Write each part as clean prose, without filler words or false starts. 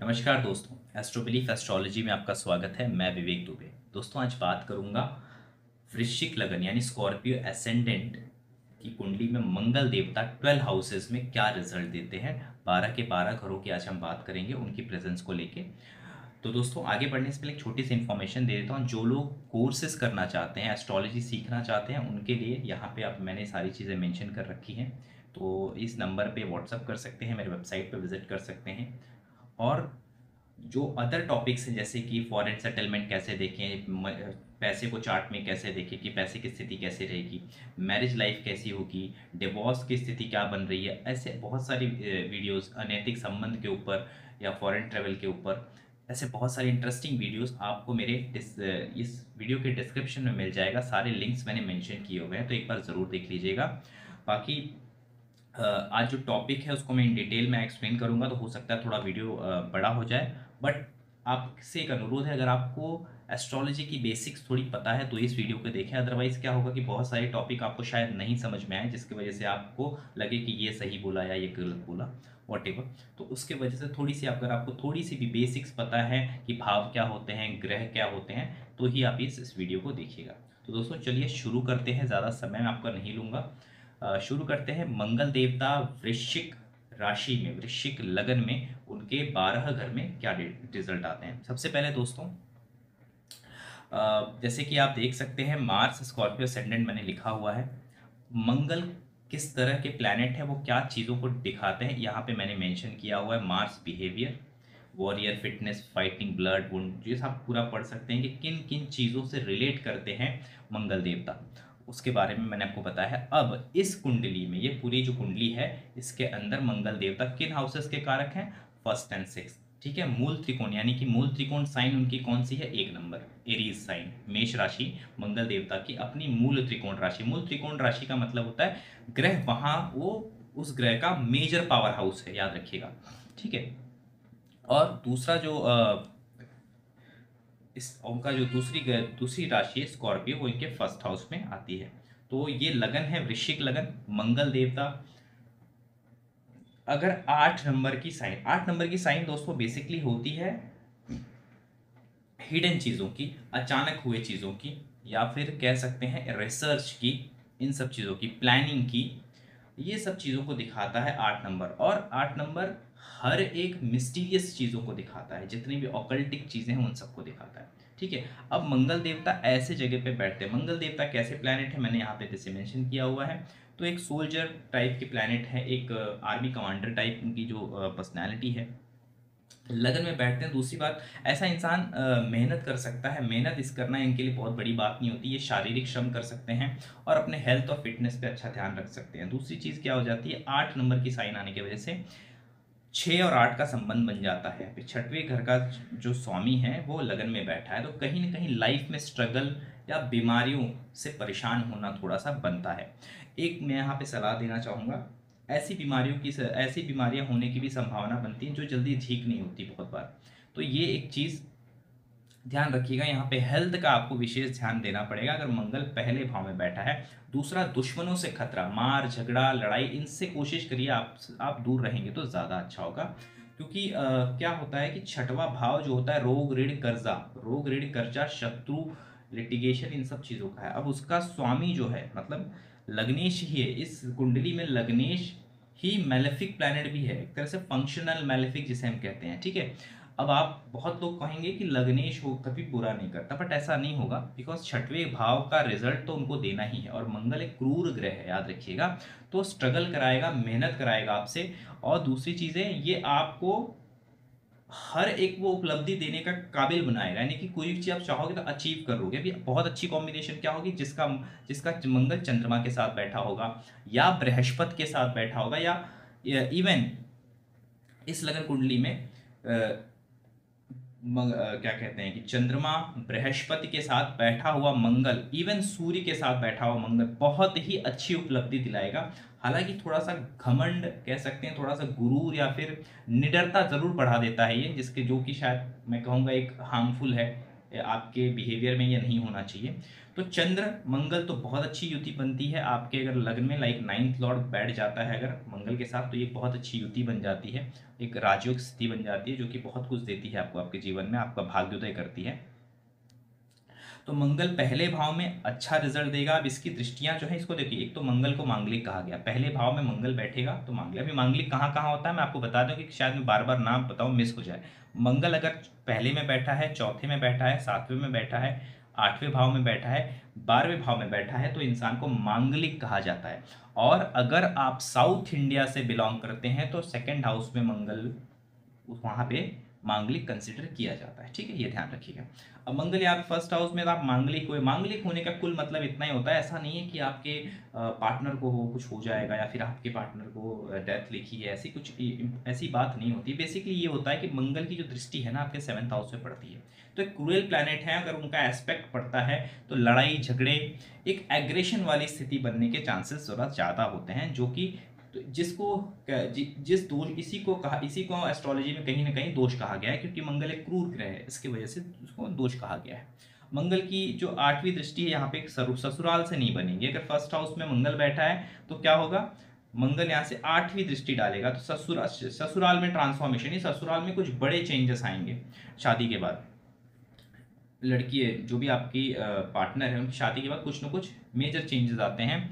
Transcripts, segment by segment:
नमस्कार दोस्तों, एस्ट्रोबिलीफ एस्ट्रोलॉजी में आपका स्वागत है। मैं विवेक दुबे। दोस्तों, आज बात करूंगा वृश्चिक लगन यानी स्कॉर्पियो एसेंडेंट की कुंडली में मंगल देवता 12 हाउसेस में क्या रिजल्ट देते हैं। 12 के 12 घरों की आज हम बात करेंगे उनकी प्रेजेंस को लेके। तो दोस्तों, आगे बढ़ने से पहले एक छोटी सी इन्फॉर्मेशन दे देता हूँ। जो लोग कोर्सेज करना चाहते हैं, एस्ट्रोलॉजी सीखना चाहते हैं, उनके लिए यहाँ पे आप मैंने सारी चीज़ें मेंशन कर रखी हैं। तो इस नंबर पे व्हाट्सअप कर सकते हैं, मेरे वेबसाइट पे विजिट कर सकते हैं। और जो अदर टॉपिक्स हैं जैसे कि फॉरेन सेटलमेंट कैसे देखें, पैसे को चार्ट में कैसे देखें कि पैसे की स्थिति कैसे रहेगी, मैरिज लाइफ कैसी होगी, डिवोर्स की स्थिति क्या बन रही है, ऐसे बहुत सारी वीडियोस अनैतिक संबंध के ऊपर या फॉरेन ट्रेवल के ऊपर, ऐसे बहुत सारे इंटरेस्टिंग वीडियोस आपको मेरे इस वीडियो के डिस्क्रिप्शन में मिल जाएगा। सारे लिंक्स मैंने मेंशन किए हुए हैं, तो एक बार ज़रूर देख लीजिएगा। बाकी आज जो टॉपिक है उसको मैं इन डिटेल में एक्सप्लेन करूंगा, तो हो सकता है थोड़ा वीडियो बड़ा हो जाए। बट आपसे एक अनुरोध है, अगर आपको एस्ट्रोलॉजी की बेसिक्स थोड़ी पता है तो इस वीडियो को देखें। अदरवाइज़ क्या होगा कि बहुत सारे टॉपिक आपको शायद नहीं समझ में आए, जिसकी वजह से आपको लगे कि ये सही बोला या ये गलत बोला, वॉट एवर। तो उसके वजह से थोड़ी सी, अगर आपको थोड़ी सी भी बेसिक्स पता है कि भाव क्या होते हैं, ग्रह क्या होते हैं, तो ही आप इस वीडियो को देखिएगा। तो दोस्तों, चलिए शुरू करते हैं। ज़्यादा समय मैं आपका नहीं लूँगा। शुरू करते हैं। मंगल देवता वृश्चिक राशि में, वृश्चिक लगन में उनके 12 घर में क्या रिजल्ट आते हैं। सबसे पहले दोस्तों, जैसे कि आप देख सकते हैं, मार्स स्कॉर्पियो असेंडेंट मैंने लिखा हुआ है। मंगल किस तरह के प्लैनेट है, वो क्या चीज़ों को दिखाते हैं, यहाँ पे मैंने मेंशन किया हुआ है। Mars behaviour, warrior, fitness, fighting, blood wound, ये आप पूरा पढ़ सकते हैं कि किन किन चीज़ों से रिलेट करते हैं मंगल देवता, उसके बारे में मैंने आपको बताया है। अब इस कुंडली में, ये पूरी जो कुंडली है, इसके अंदर मंगल देवता किन हाउसेस के कारक हैं, फर्स्ट एंड सिक्स। ठीक है। मूल त्रिकोण यानी कि मूल त्रिकोण साइन उनकी कौन सी है, 1 नंबर एरीज साइन, मेष राशि मंगल देवता की अपनी मूल त्रिकोण राशि। मूल त्रिकोण राशि का मतलब होता है ग्रह वहां, वो उस ग्रह का मेजर पावर हाउस है, याद रखिएगा। ठीक है। और दूसरा जो इस उनका जो दूसरी राशि है स्कॉर्पियो, वो इनके फर्स्ट हाउस में आती है। तो ये लगन है वृश्चिक लगन। मंगल देवता अगर 8 नंबर की साइन, 8 नंबर की साइन दोस्तों बेसिकली होती है हिडन चीज़ों की, अचानक हुए चीज़ों की, या फिर कह सकते हैं रिसर्च की, इन सब चीज़ों की प्लानिंग की, ये सब चीज़ों को दिखाता है 8 नंबर। और 8 नंबर हर एक मिस्टीरियस चीज़ों को दिखाता है, जितनी भी ऑकल्टिक चीज़ें हैं उन सबको दिखाता है। ठीक है। अब मंगल देवता ऐसे जगह पे बैठते हैं। मंगल देवता कैसे प्लैनेट है, मैंने यहाँ पे जैसे मेंशन किया हुआ है। तो एक सोल्जर टाइप के प्लैनेट है, एक आर्मी कमांडर टाइप उनकी जो पर्सनैलिटी है, लगन में बैठते हैं। दूसरी बात, ऐसा इंसान मेहनत कर सकता है। मेहनत इस करना इनके लिए बहुत बड़ी बात नहीं होती, ये शारीरिक श्रम कर सकते हैं और अपने हेल्थ और फिटनेस पे अच्छा ध्यान रख सकते हैं। दूसरी चीज़ क्या हो जाती है, 8 नंबर की साइन आने की वजह से 6 और 8 का संबंध बन जाता है। फिर छठवें घर का जो स्वामी है वो लगन में बैठा है, तो कहीं ना कहीं लाइफ में स्ट्रगल या बीमारियों से परेशान होना थोड़ा सा बनता है। एक मैं यहाँ पे सलाह देना चाहूँगा, ऐसी बीमारियाँ होने की भी संभावना बनती है जो जल्दी ठीक नहीं होती बहुत बार। तो ये एक चीज़ ध्यान रखिएगा, यहाँ पे हेल्थ का आपको विशेष ध्यान देना पड़ेगा अगर मंगल पहले भाव में बैठा है। दूसरा, दुश्मनों से खतरा, मार झगड़ा लड़ाई, इनसे कोशिश करिए आप दूर रहेंगे तो ज़्यादा अच्छा होगा। क्योंकि क्या होता है कि छठवां भाव जो होता है रोग ऋण कर्जा शत्रु लिटिगेशन, इन सब चीज़ों का है। अब उसका स्वामी जो है मतलब लग्नेश ही है। इस कुंडली में लग्नेश ही मैलेफिक प्लैनेट भी है, एक तरह से फंक्शनल मैलेफिक जिसे हम कहते हैं। ठीक है। अब आप बहुत लोग कहेंगे कि लग्नेश हो कभी बुरा नहीं करता, बट ऐसा नहीं होगा, बिकॉज छठवें भाव का रिजल्ट तो उनको देना ही है और मंगल एक क्रूर ग्रह है, याद रखिएगा। तो स्ट्रगल कराएगा, मेहनत कराएगा आपसे। और दूसरी चीज़ें, ये आपको हर एक वो उपलब्धि देने का काबिल बनाएगा, यानी कि कोई भी चीज़ आप चाहोगे तो अचीव करोगे। अभी बहुत अच्छी कॉम्बिनेशन क्या होगी, जिसका जिसका मंगल चंद्रमा के साथ बैठा होगा या बृहस्पति के साथ बैठा होगा, या इवन इस लगन कुंडली में क्या कहते हैं कि चंद्रमा बृहस्पति के साथ बैठा हुआ मंगल, इवन सूर्य के साथ बैठा हुआ मंगल बहुत ही अच्छी उपलब्धि दिलाएगा। हालांकि थोड़ा सा घमंड कह सकते हैं, थोड़ा सा गुरूर या फिर निडरता जरूर बढ़ा देता है ये, जिसके जो कि शायद मैं कहूँगा एक हार्मफुल है, आपके बिहेवियर में ये नहीं होना चाहिए। तो चंद्र मंगल तो बहुत अच्छी युति बनती है आपके अगर लग्न में, लाइक 9th लॉर्ड बैठ जाता है अगर मंगल के साथ, तो ये बहुत अच्छी युति बन जाती है, एक राजयोग स्थिति बन जाती है जो कि बहुत कुछ देती है आपको आपके जीवन में, आपका भाग्योदय करती है। तो मंगल पहले भाव में अच्छा रिजल्ट देगा। अब इसकी दृष्टियां जो है, इसको देखिए, एक तो मंगल को मांगलिक कहा गया, पहले भाव में मंगल बैठेगा तो मांगलिक। अभी मांगलिक कहाँ कहाँ होता है मैं आपको बता दूं कि शायद मैं बार बार नाम बताऊं मिस हो जाए। मंगल अगर पहले में बैठा है, चौथे में बैठा है, सातवें में बैठा है, आठवें भाव में बैठा है, 12वें भाव में बैठा है, तो इंसान को मांगलिक कहा जाता है। और अगर आप साउथ इंडिया से बिलोंग करते हैं तो सेकेंड हाउस में मंगल वहां पे मांगलिक कंसिडर किया जाता है, ठीक है, ये ध्यान रखिएगा। अब मंगल या फर्स्ट हाउस में आप मांगलिक हुए, मांगलिक होने का कुल मतलब इतना ही होता है, ऐसा नहीं है कि आपके पार्टनर को कुछ हो जाएगा या फिर आपके पार्टनर को डेथ लिखी है, ऐसी कुछ ऐसी बात नहीं होती। बेसिकली ये होता है कि मंगल की जो दृष्टि है ना आपके 7th हाउस में पड़ती है, तो एक क्रूएल प्लैनेट है, अगर उनका एस्पेक्ट पड़ता है तो लड़ाई झगड़े, एक एग्रेशन वाली स्थिति बनने के चांसेस थोड़ा ज़्यादा होते हैं, जो कि तो जिसको जिस दोष, इसी को एस्ट्रोलॉजी में कहीं ना कहीं दोष कहा गया है, क्योंकि मंगल एक क्रूर ग्रह है, इसकी वजह से उसको दोष कहा गया है। मंगल की जो 8वीं दृष्टि है यहाँ पे ससुराल से नहीं बनेगी। अगर फर्स्ट हाउस में मंगल बैठा है तो क्या होगा, मंगल यहाँ से 8वीं दृष्टि डालेगा तो ससुराल में ट्रांसफॉर्मेशन ही, ससुराल में कुछ बड़े चेंजेस आएंगे शादी के बाद। लड़की है जो भी आपकी पार्टनर है, उनकी शादी के बाद कुछ ना कुछ मेजर चेंजेस आते हैं,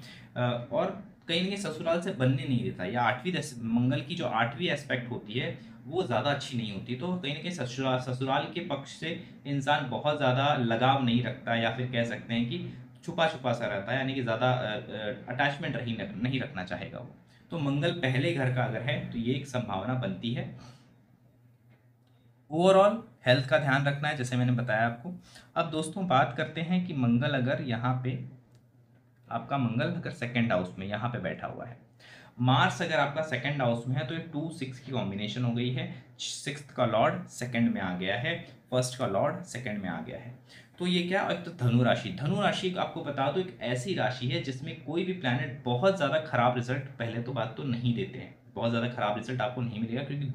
और कहीं ना कहीं ससुराल से बनने नहीं देता। या 8वीं मंगल की जो 8वीं एस्पेक्ट होती है वो ज़्यादा अच्छी नहीं होती, तो कहीं ना कहीं ससुराल के पक्ष से इंसान बहुत ज़्यादा लगाव नहीं रखता, या फिर कह सकते हैं कि छुपा छुपा सा रहता है, यानी कि ज़्यादा अटैचमेंट नहीं रखना चाहेगा वो। तो मंगल पहले घर का अगर है तो ये एक संभावना बनती है। ओवरऑल हेल्थ का ध्यान रखना है, जैसे मैंने बताया आपको। अब दोस्तों बात करते हैं कि मंगल अगर यहाँ पे आपका मंगल अगर सेकेंड हाउस में यहाँ पे बैठा हुआ है, मार्स अगर आपका सेकेंड हाउस में है, तो ये 2-6 की कॉम्बिनेशन हो गई है। 6th का लॉर्ड सेकेंड में आ गया है, फर्स्ट का लॉर्ड सेकेंड में आ गया है। तो ये क्या, एक तो धनु राशि, धनु राशि आपको बता दो एक ऐसी राशि है जिसमें कोई भी प्लैनेट बहुत ज़्यादा खराब रिजल्ट, पहले तो बात तो नहीं देते हैं, बहुत ज़्यादा खराब रिजल्ट आपको नहीं मिलेगा, क्योंकि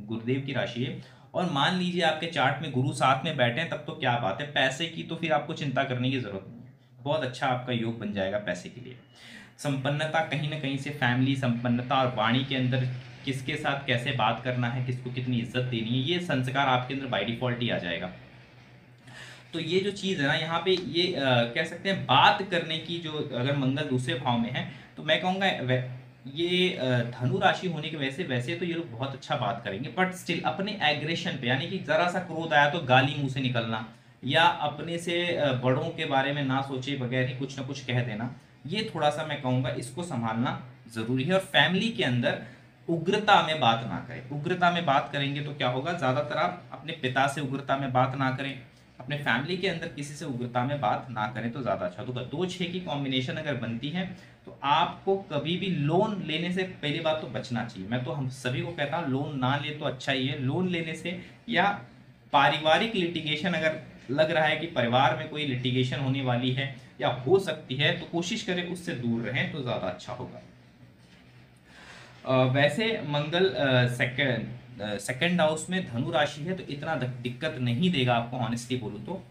गुरुदेव की राशि है। और मान लीजिए आपके चार्ट में गुरु साथ में बैठे हैं, तब तो क्या बात है, पैसे की तो फिर आपको चिंता करने की जरूरत नहीं है, बहुत अच्छा आपका योग बन जाएगा पैसे के लिए। संपन्नता कहीं ना कहीं से फैमिली संपन्नता, और वाणी के अंदर किसके साथ कैसे बात करना है, किसको कितनी इज्जत देनी है, ये संस्कार आपके अंदर बाय डिफॉल्ट ही आ जाएगा। तो ये जो चीज़ है ना यहाँ पे, ये कह सकते हैं बात करने की, जो अगर मंगल दूसरे भाव में है तो मैं कहूँगा ये धनु राशि होने की वजह से, वैसे तो ये लोग बहुत अच्छा बात करेंगे, बट स्टिल अपने एग्रेशन पे, यानी कि जरा सा क्रोध आया तो गाली मुंह से निकलना, या अपने से बड़ों के बारे में ना सोचे बगैर ही कुछ ना कुछ कह देना, ये थोड़ा सा मैं कहूँगा इसको संभालना जरूरी है। और फैमिली के अंदर उग्रता में बात ना करें, उग्रता में बात करेंगे तो क्या होगा, ज़्यादातर आप अपने पिता से उग्रता में बात ना करें, अपने फैमिली के अंदर किसी से उग्रता में बात ना करें तो ज़्यादा अच्छा होगा। 2-6 की कॉम्बिनेशन अगर बनती है तो आपको कभी भी लोन लेने से पहली बात तो बचना चाहिए। मैं तो हम सभी को कहता हूँ लोन ना ले तो अच्छा ही है, लोन लेने से, या पारिवारिक लिटिगेशन अगर लग रहा है कि परिवार में कोई लिटिगेशन होने वाली है या हो सकती है, तो कोशिश करें उससे दूर रहें तो ज़्यादा अच्छा होगा। वैसे मंगल सेकंड हाउस में धनु राशि है तो इतना दिक्कत नहीं देगा आपको, ऑनेस्टली बोलूँ तो,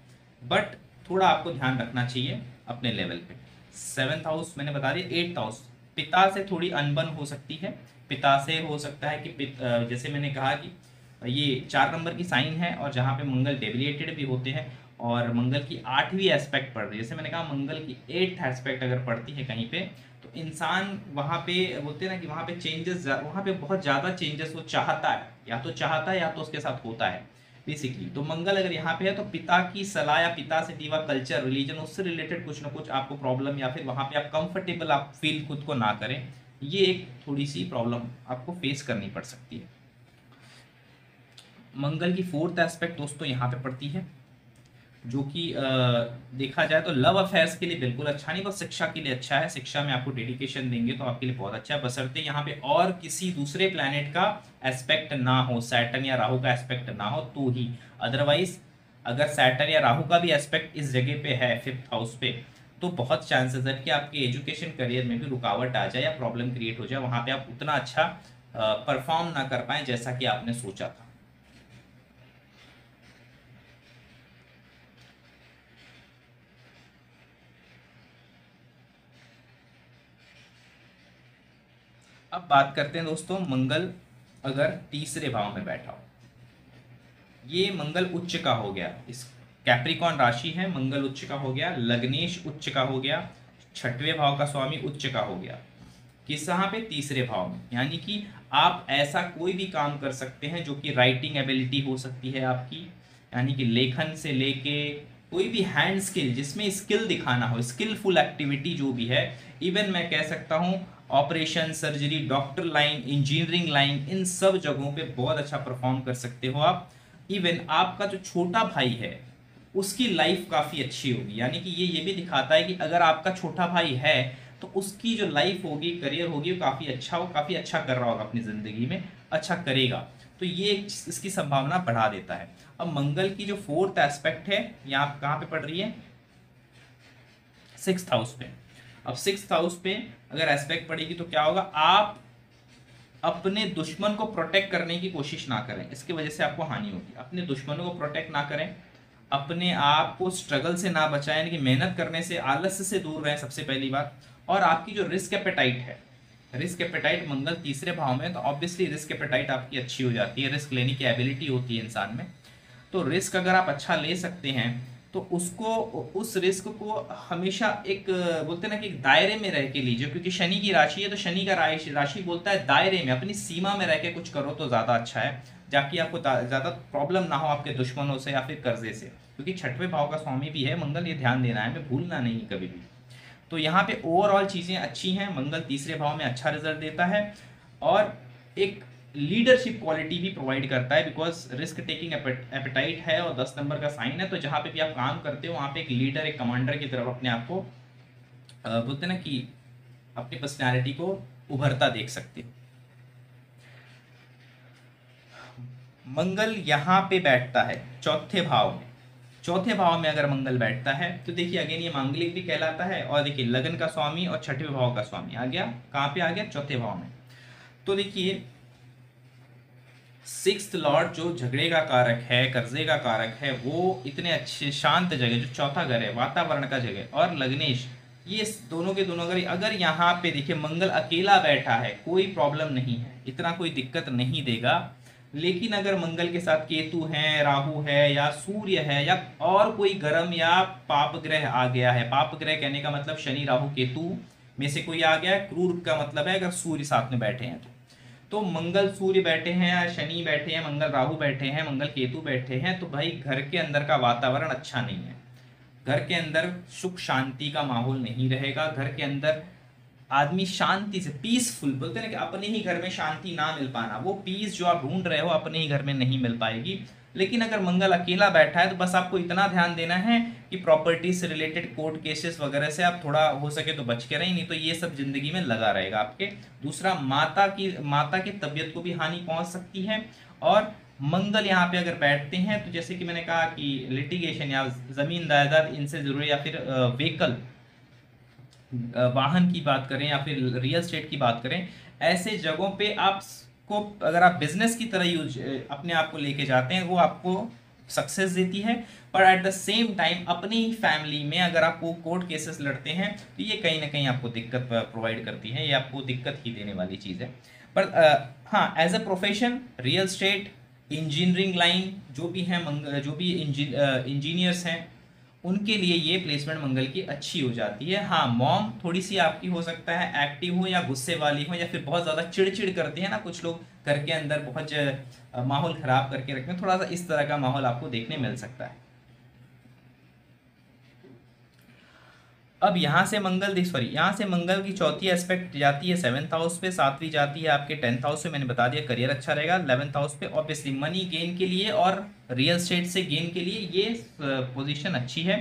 बट थोड़ा आपको ध्यान रखना चाहिए अपने लेवल पे। 7th हाउस मैंने बता दिया। 8th हाउस, पिता से थोड़ी अनबन हो सकती है, पिता से हो सकता है कि जैसे मैंने कहा कि ये 4 नंबर की साइन है, और जहाँ पे मंगल डेविएटेड भी होते हैं, और मंगल की 8वीं एस्पेक्ट पड़ रही है, जैसे मैंने कहा मंगल की 8th एस्पेक्ट अगर पड़ती है कहीं पे, तो इंसान वहाँ पे बोलते हैं ना कि वहाँ पे चेंजेस, वहाँ पे बहुत ज़्यादा चेंजेस वो चाहता है, या तो चाहता है या तो उसके साथ होता है बेसिकली। तो मंगल अगर यहाँ पे है तो पिता की सलाह या पिता से दीवा कल्चर, रिलीजन, उससे रिलेटेड कुछ ना कुछ आपको प्रॉब्लम, या फिर वहाँ पे आप कंफर्टेबल आप फील खुद को ना करें, ये एक थोड़ी सी प्रॉब्लम आपको फेस करनी पड़ सकती है। मंगल की 4th एस्पेक्ट दोस्तों यहाँ पे पड़ती है, जो कि देखा जाए तो लव अफेयर्स के लिए बिल्कुल अच्छा नहीं, बस शिक्षा के लिए अच्छा है। शिक्षा में आपको डेडिकेशन देंगे तो आपके लिए बहुत अच्छा है, बशर्ते यहाँ पे और किसी दूसरे प्लैनेट का एस्पेक्ट ना हो, सैटर्न या राहु का एस्पेक्ट ना हो तो ही। अदरवाइज अगर सैटर्न या राहु का भी एस्पेक्ट इस जगह पे है 5th हाउस पे, तो बहुत चांसेस है कि आपके एजुकेशन करियर में भी रुकावट आ जाए या प्रॉब्लम क्रिएट हो जाए, वहाँ पे आप उतना अच्छा परफॉर्म ना कर पाए जैसा कि आपने सोचा था। अब बात करते हैं दोस्तों, मंगल अगर तीसरे भाव में बैठा हो, ये मंगल उच्च का हो गया, इस कैप्रिकॉन राशि है, मंगल उच्च का हो गया, लग्नेश उच्च का हो गया, छठवें भाव का स्वामी उच्च का हो गया, किस यहाँ पे, तीसरे भाव में। यानी कि आप ऐसा कोई भी काम कर सकते हैं जो कि राइटिंग एबिलिटी हो सकती है आपकी, यानी कि लेखन से लेके कोई भी हैंड स्किल जिसमें स्किल दिखाना हो, स्किलफुल एक्टिविटी जो भी है, इवन मैं कह सकता हूँ operation, surgery, doctor line, engineering line, इन सब जगहों पे बहुत अच्छा परफॉर्म कर सकते हो आप। इवन आपका जो छोटा भाई है उसकी लाइफ काफ़ी अच्छी होगी, यानी कि ये भी दिखाता है कि अगर आपका छोटा भाई है तो उसकी जो लाइफ होगी, करियर होगी, वो काफ़ी अच्छा हो, काफ़ी अच्छा कर रहा होगा अपनी ज़िंदगी में, अच्छा करेगा। तो ये इसकी संभावना बढ़ा देता है। अब मंगल की जो फोर्थ एस्पेक्ट है, यहाँ कहाँ पे पड़ रही है, सिक्स्थ हाउस पे। अब सिक्स्थ हाउस पे अगर एस्पेक्ट पड़ेगी तो क्या होगा, आप अपने दुश्मन को प्रोटेक्ट करने की कोशिश ना करें, इसकी वजह से आपको हानि होगी। अपने दुश्मनों को प्रोटेक्ट ना करें, अपने आप को स्ट्रगल से ना बचाएं, यानी कि मेहनत करने से, आलस्य से दूर रहें सबसे पहली बात। और आपकी जो रिस्क एपेटाइट है, रिस्क एपेटाइट मंगल तीसरे भाव में, तो ऑब्वियसली रिस्क एपेटाइट आपकी अच्छी हो जाती है, रिस्क लेने की एबिलिटी होती है इंसान में। तो रिस्क अगर आप अच्छा ले सकते हैं तो उसको, उस रिस्क को हमेशा एक बोलते हैं ना कि एक दायरे में रह के लीजिए, क्योंकि शनि की राशि है, तो शनि का राशि बोलता है दायरे में, अपनी सीमा में रह के कुछ करो तो ज़्यादा अच्छा है, जाकि आपको ज़्यादा प्रॉब्लम ना हो आपके दुश्मनों से या फिर कर्जे से, क्योंकि छठवें भाव का स्वामी भी है मंगल, ये ध्यान देना है, हमें भूलना नहीं कभी भी। तो यहाँ पे ओवरऑल चीज़ें अच्छी हैं, मंगल तीसरे भाव में अच्छा रिजल्ट देता है, और एक लीडरशिप क्वालिटी भी प्रोवाइड करता है, बिकॉज रिस्क टेकिंग एपेटाइट है और 10 नंबर का साइन है, तो जहाँ पे भी आप काम करते हो वहाँ पे एक लीडर, एक कमांडर की तरफ अपने आप को बोलते हैं ना कि अपनी पर्सनैलिटी को उभरता देख सकते हो। मंगल यहाँ पे बैठता है चौथे भाव में, चौथे भाव में अगर मंगल बैठता है तो देखिए अगेन ये मांगलिक भी कहलाता है, और देखिए लगन का स्वामी और छठवें भाव का स्वामी आ गया, कहाँ पे आ गया, चौथे भाव में। तो देखिए सिक्स्थ लॉर्ड जो झगड़े का कारक है, कर्जे का कारक है, वो इतने अच्छे शांत जगह, जो चौथा घर है वातावरण का जगह, और लग्नेश, ये दोनों के दोनों अगर यहाँ पे देखिए मंगल अकेला बैठा है, कोई प्रॉब्लम नहीं है, इतना कोई दिक्कत नहीं देगा। लेकिन अगर मंगल के साथ केतु है, राहु है, या सूर्य है, या और कोई ग्रह या पाप ग्रह आ गया है, पाप ग्रह कहने का मतलब शनि राहु केतु में से कोई आ गया है, क्रूर का मतलब है अगर सूर्य साथ में बैठे हैं तो मंगल सूर्य बैठे हैं, या शनि बैठे हैं, मंगल राहु बैठे हैं, मंगल केतु बैठे हैं, तो भाई घर के अंदर का वातावरण अच्छा नहीं है, घर के अंदर सुख शांति का माहौल नहीं रहेगा, घर के अंदर आदमी शांति से, पीसफुल बोलते हैं कि अपने ही घर में शांति ना मिल पाना, वो पीस जो आप ढूंढ रहे हो अपने ही घर में नहीं मिल पाएगी। लेकिन अगर मंगल अकेला बैठा है तो बस आपको इतना ध्यान देना है कि प्रॉपर्टी से रिलेटेड कोर्ट केसेस वगैरह से आप थोड़ा हो सके तो बच के रहें, नहीं तो ये सब जिंदगी में लगा रहेगा आपके। दूसरा, माता की तबीयत को भी हानि पहुंच सकती है। और मंगल यहाँ पे अगर बैठते हैं तो जैसे कि मैंने कहा कि लिटिगेशन या जमीन जायदाद इनसे जरूरी, या फिर व्हीकल, वाहन की बात करें, या फिर रियल स्टेट की बात करें, ऐसे जगहों पे आपको अगर आप बिजनेस की तरह यूज अपने आप को लेके जाते हैं, वो आपको सक्सेस देती है। पर एट द सेम टाइम अपनी ही फैमिली में अगर आपको कोर्ट केसेस लड़ते हैं तो ये कहीं ना कहीं आपको दिक्कत प्रोवाइड करती है, ये आपको दिक्कत ही देने वाली चीज़ है। पर हाँ, as a profession, real estate, engineering line जो भी हैं, जो भी इंजीनियर्स हैं, उनके लिए ये प्लेसमेंट मंगल की अच्छी हो जाती है। हाँ, मॉम थोड़ी सी आपकी हो सकता है एक्टिव हो, या गुस्से वाली हो, या फिर बहुत ज़्यादा चिड़चिड़ करती है ना, कुछ लोग घर के अंदर बहुत माहौल ख़राब करके रखते हैं, थोड़ा सा इस तरह का माहौल आपको देखने मिल सकता है। अब यहाँ से मंगल की चौथी एस्पेक्ट जाती है सेवन्थ हाउस पे, सातवीं जाती है आपके 10th हाउस पे, मैंने बता दिया करियर अच्छा रहेगा। 11th हाउस पे ऑब्वियसली मनी गेन के लिए और रियल स्टेट से गेन के लिए ये पोजीशन अच्छी है।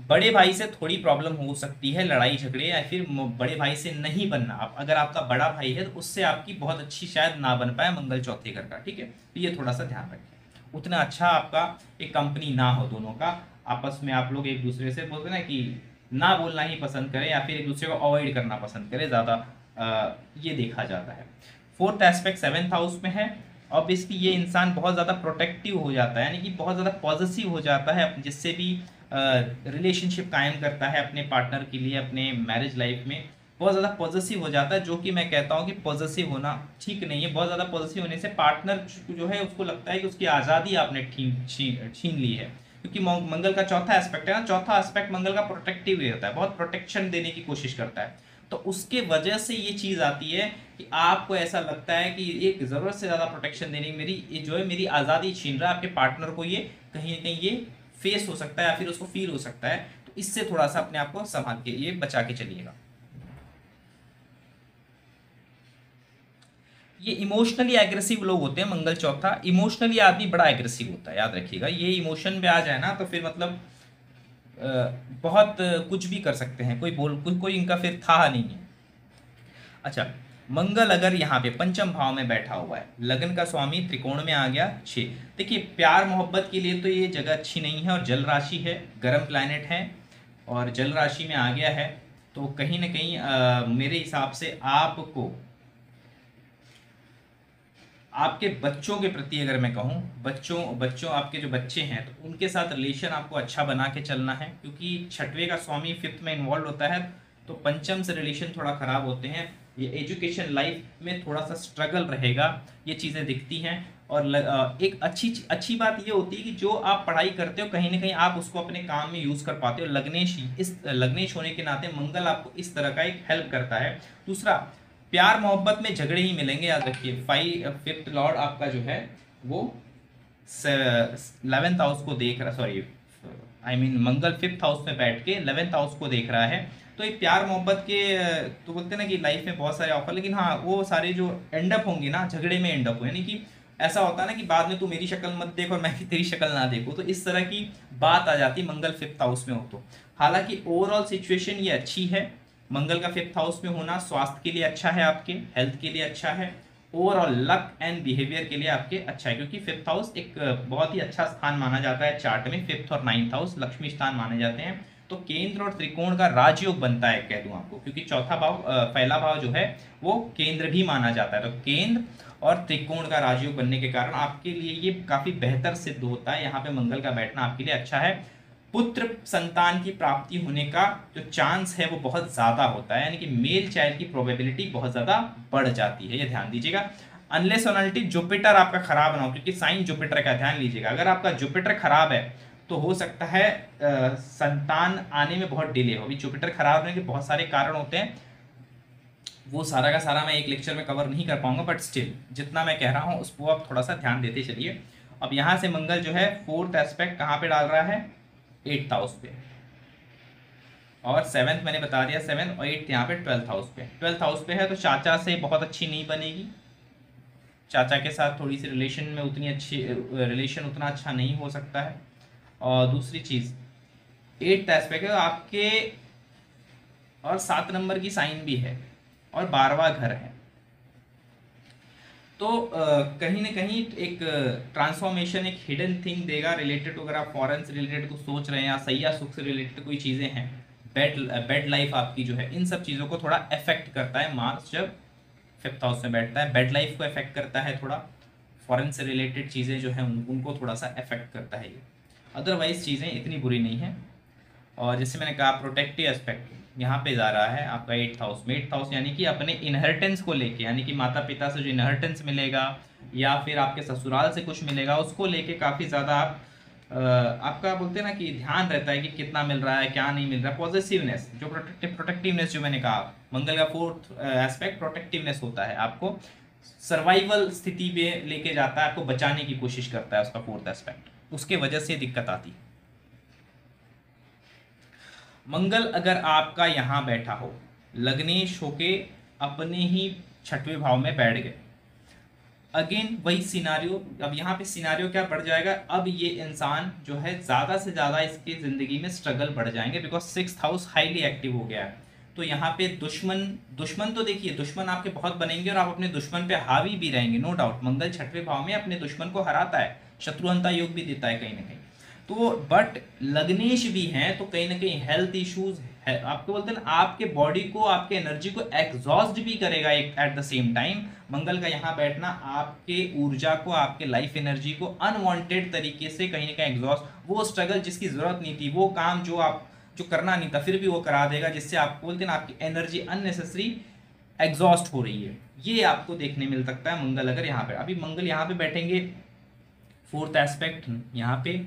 बड़े भाई से थोड़ी प्रॉब्लम हो सकती है, लड़ाई झगड़े, या फिर बड़े भाई से नहीं बनना, आप अगर आपका बड़ा भाई है तो उससे आपकी बहुत अच्छी शायद ना बन पाए मंगल चौथे घर का, ठीक है, तो ये थोड़ा सा ध्यान रखें। उतना अच्छा आपका एक कंपनी ना हो, दोनों का आपस में आप लोग एक दूसरे से बोलते ना कि ना बोलना ही पसंद करें, या फिर एक दूसरे को अवॉइड करना पसंद करें ज़्यादा, ये देखा जाता है। फोर्थ एस्पेक्ट 7th हाउस में है, ऑब्वियसली ये इंसान बहुत ज़्यादा प्रोटेक्टिव हो जाता है, यानी कि बहुत ज़्यादा पॉजिटिव हो जाता है, जिससे भी रिलेशनशिप कायम करता है अपने पार्टनर के लिए, अपने मैरिज लाइफ में। बहुत ज़्यादा पॉजिटिव हो जाता है, जो कि मैं कहता हूँ कि पॉजिटिव होना ठीक नहीं है। बहुत ज़्यादा पॉजिटिव होने से पार्टनर जो है उसको लगता है कि उसकी आज़ादी आपने छीन ली है, क्योंकि मंगल का चौथा एस्पेक्ट है ना, चौथा एस्पेक्ट मंगल का प्रोटेक्टिव होता है, बहुत प्रोटेक्शन देने की कोशिश करता है। तो उसके वजह से ये चीज़ आती है कि आपको ऐसा लगता है कि एक ज़रूरत से ज़्यादा प्रोटेक्शन देने मेरी ये जो है मेरी आज़ादी छीन रहा है। आपके पार्टनर को ये कहीं ना कहीं ये फेस हो सकता है या फिर उसको फील हो सकता है। तो इससे थोड़ा सा अपने आप को संभाल के ये बचा के चलिएगा। ये इमोशनली एग्रेसिव लोग होते हैं, मंगल चौथा इमोशनली आदमी बड़ा एग्रेसिव होता है, याद रखिएगा। ये इमोशन पे आ जाए ना तो फिर मतलब बहुत कुछ भी कर सकते हैं, कोई इनका फिर था नहीं है। अच्छा, मंगल अगर यहाँ पे पंचम भाव में बैठा हुआ है, लगन का स्वामी त्रिकोण में आ गया 6। देखिए प्यार मोहब्बत के लिए तो ये जगह अच्छी नहीं है, और जल राशि है, गर्म प्लैनेट है और जल राशि में आ गया है। तो कहीं ना कहीं मेरे हिसाब से आपको आपके बच्चों के प्रति अगर मैं कहूँ, बच्चों आपके जो बच्चे हैं तो उनके साथ रिलेशन आपको अच्छा बना के चलना है, क्योंकि छठवें का स्वामी फिफ्थ में इन्वॉल्व होता है, तो पंचम से रिलेशन थोड़ा खराब होते हैं। ये एजुकेशन लाइफ में थोड़ा सा स्ट्रगल रहेगा, ये चीज़ें दिखती हैं। और एक अच्छी बात ये होती है कि जो आप पढ़ाई करते हो कहीं ना कहीं आप उसको अपने काम में यूज़ कर पाते हो। लग्नेश होने के नाते मंगल आपको इस तरह का एक हेल्प करता है। दूसरा, प्यार मोहब्बत में झगड़े ही मिलेंगे, याद रखिए। फिफ्थ लॉर्ड आपका जो है वो 11th हाउस को देख रहा, सॉरी मंगल 5th हाउस में बैठ के 11th हाउस को देख रहा है। तो ये प्यार मोहब्बत के तो बोलते हैं ना कि लाइफ में बहुत सारे ऑफर, लेकिन हाँ वो सारे जो एंडअप होंगे ना झगड़े में एंडअप हो, यानी कि ऐसा होता है ना कि बाद में तू मेरी शक्ल मत देख और मैं भी तेरी शक्ल ना देखूँ, तो इस तरह की बात आ जाती मंगल 5th हाउस में हो तो। हालांकि ओवरऑल सिचुएशन ये अच्छी है, मंगल का 5th हाउस में होना स्वास्थ्य के लिए अच्छा है, आपके हेल्थ के लिए अच्छा है, ओवरऑल लक एंड बिहेवियर के लिए आपके अच्छा है, क्योंकि 5th हाउस एक बहुत ही अच्छा स्थान माना जाता है चार्ट में। 5th और 9th हाउस लक्ष्मी स्थान माने जाते हैं। तो केंद्र और त्रिकोण का राजयोग बनता है, कह दूं आपको, क्योंकि चौथा भाव पहला भाव जो है वो केंद्र भी माना जाता है। तो केंद्र और त्रिकोण का राजयोग बनने के कारण आपके लिए ये काफी बेहतर सिद्ध होता है। यहाँ पे मंगल का बैठना आपके लिए अच्छा है। पुत्र संतान की प्राप्ति होने का जो चांस है वो बहुत ज़्यादा होता है, यानी कि मेल चाइल्ड की प्रोबेबिलिटी बहुत ज़्यादा बढ़ जाती है, ये ध्यान दीजिएगा। अनलेस और अनटिल जुपिटर आपका खराब ना हो, क्योंकि साइन जुपिटर का ध्यान लीजिएगा। अगर आपका जुपिटर खराब है तो हो सकता है संतान आने में बहुत डिले हो। अभी जुपिटर खराब होने के बहुत सारे कारण होते हैं, वो सारा का सारा मैं एक लेक्चर में कवर नहीं कर पाऊंगा, बट स्टिल जितना मैं कह रहा हूँ उसको आप थोड़ा सा ध्यान देते चलिए। अब यहाँ से मंगल जो है 4th एस्पेक्ट कहाँ पे डाल रहा है, 8th हाउस पे, और 7th मैंने बता दिया, 7 और 8 यहाँ पे 12th हाउस पे। 12th हाउस पे है तो चाचा से बहुत अच्छी नहीं बनेगी, चाचा के साथ थोड़ी सी रिलेशन में रिलेशन उतना अच्छा नहीं हो सकता है। और दूसरी चीज़ 8th एस्पेक्ट है आपके, और 7 नंबर की साइन भी है और 12वां घर है। तो कहीं ना कहीं एक ट्रांसफॉर्मेशन, एक हिडन थिंग देगा रिलेटेड, अगर आप फॉरेन से रिलेटेड कुछ सोच रहे हैं या सैया सुख से रिलेटेड कोई चीज़ें हैं, बेड लाइफ आपकी जो है, इन सब चीज़ों को थोड़ा अफेक्ट करता है मार्स जब 5th हाउस में बैठता है। बेड लाइफ को अफेक्ट करता है थोड़ा, फॉरेन से रिलेटेड चीज़ें जो हैं उनको थोड़ा सा अफेक्ट करता है ये। अदरवाइज चीज़ें इतनी बुरी नहीं हैं। और जैसे मैंने कहा प्रोटेक्टिव एस्पेक्ट यहाँ पे जा रहा है आपका 8th हाउस में। 8th हाउस यानी कि अपने इनहेरिटेंस को लेके, यानी कि माता पिता से जो इनहेरिटेंस मिलेगा या फिर आपके ससुराल से कुछ मिलेगा, उसको लेके काफ़ी ज़्यादा आप आपका बोलते हैं ना कि ध्यान रहता है कि कितना मिल रहा है क्या नहीं मिल रहा है। पॉजिटिवनेस, जो प्रोटेक्टिवनेस जो मैंने कहा, मंगल का 4th एस्पेक्ट प्रोटेक्टिवनेस होता है, आपको सर्वाइवल स्थिति में लेके जाता है, आपको बचाने की कोशिश करता है उसका 4th एस्पेक्ट, उसके वजह से दिक्कत आती है। मंगल अगर आपका यहाँ बैठा हो, लग्नेश होके अपने ही 6वें भाव में बैठ गए, अगेन वही सिनारियो। अब यहाँ पे सिनारियो क्या बढ़ जाएगा, अब ये इंसान जो है ज़्यादा से ज़्यादा इसकी ज़िंदगी में स्ट्रगल बढ़ जाएंगे, because 6th house highly active हो गया है। तो यहाँ पे दुश्मन तो देखिए, दुश्मन आपके बहुत बनेंगे और आप अपने दुश्मन पे हावी भी रहेंगे, नो डाउट। मंगल 6वें भाव में अपने दुश्मन को हराता है, शत्रुअंता योग भी देता है कहीं ना कहीं। तो बट लग्नेश भी हैं तो कहीं ना कहीं हेल्थ इश्यूज है, आपको बोलते हैं ना, आपके बॉडी को, आपके एनर्जी को एग्जॉस्ट भी करेगा एक एट द सेम टाइम। मंगल का यहाँ बैठना आपके ऊर्जा को, आपके लाइफ एनर्जी को अनवांटेड तरीके से कहीं ना कहीं एग्जॉस्ट, वो स्ट्रगल जिसकी जरूरत नहीं थी, वो काम जो आप जो करना नहीं था फिर भी वो करा देगा, जिससे आपको बोलते हैं ना आपकी एनर्जी अननेसेसरी एग्जॉस्ट हो रही है। ये आपको देखने मिल सकता है मंगल अगर यहाँ पे, अभी मंगल यहाँ पे बैठेंगे फोर्थ एस्पेक्ट यहाँ पे,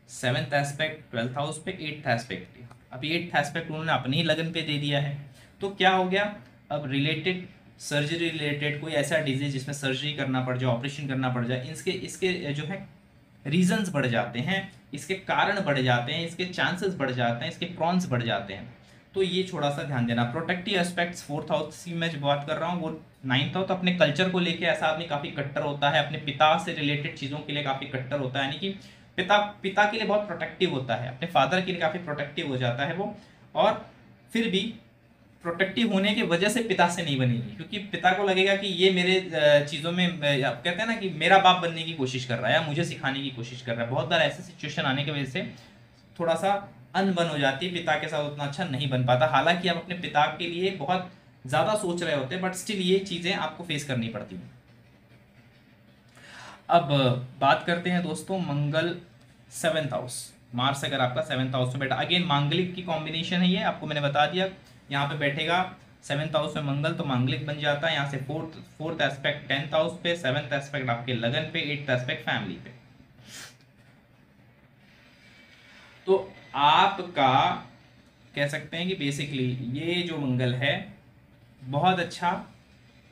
सेवन्थ एस्पेक्ट ट्वेल्थ हाउस पे, एट्थ एस्पेक्ट, अभी एट्थ एस्पेक्ट उन्होंने अपने ही लगन पे दे दिया है। तो क्या हो गया, अब रिलेटेड सर्जरी रिलेटेड कोई ऐसा डिजीज जिसमें सर्जरी करना पड़ जाए, ऑपरेशन करना पड़ जाए, इसके इसके जो है रीजंस बढ़ जाते हैं, इसके कारण बढ़ जाते हैं, इसके चांसेस बढ़ जाते हैं, इसके प्रॉन्स बढ़ जाते हैं। तो ये थोड़ा सा ध्यान देना। प्रोटेक्टिव एस्पेक्ट्स फोर्थ हाउस की मैं जो बात कर रहा हूँ वो नाइन्थ हाउस, तो अपने कल्चर को लेके ऐसा आदमी काफ़ी कट्टर होता है, अपने पिता से रिलेटेड चीज़ों के लिए काफ़ी कट्टर होता है, यानी कि पिता के लिए बहुत प्रोटेक्टिव होता है, अपने फादर के लिए काफ़ी प्रोटेक्टिव हो जाता है वो, और फिर भी प्रोटेक्टिव होने की वजह से पिता से नहीं बनेगी, क्योंकि पिता को लगेगा कि ये मेरे चीज़ों में कहते हैं ना कि मेरा बाप बनने की कोशिश कर रहा है या मुझे सिखाने की कोशिश कर रहा है। बहुत बार ऐसे सिचुएशन आने की वजह से थोड़ा सा अनबन हो जाती है, पिता के साथ उतना अच्छा नहीं बन पाता, हालांकि आप अपने पिता के लिए बहुत ज़्यादा सोच रहे होते हैं, बट स्टिल ये चीज़ें आपको फेस करनी पड़ती हैं। अब बात करते हैं दोस्तों मंगल सेवेंथ हाउस, मार्स अगर आपका सेवेंथ हाउस में बैठा, अगेन मांगलिक की कॉम्बिनेशन है ये, आपको मैंने बता दिया। यहाँ पे बैठेगा सेवेंथ हाउस में मंगल तो मांगलिक बन जाता है। यहाँ से फोर्थ एस्पेक्ट टेंथ हाउस पे, सेवेंथ एस्पेक्ट आपके लगन पे, एट्थ एस्पेक्ट फैमिली पे। तो आपका कह सकते हैं कि बेसिकली ये जो मंगल है बहुत अच्छा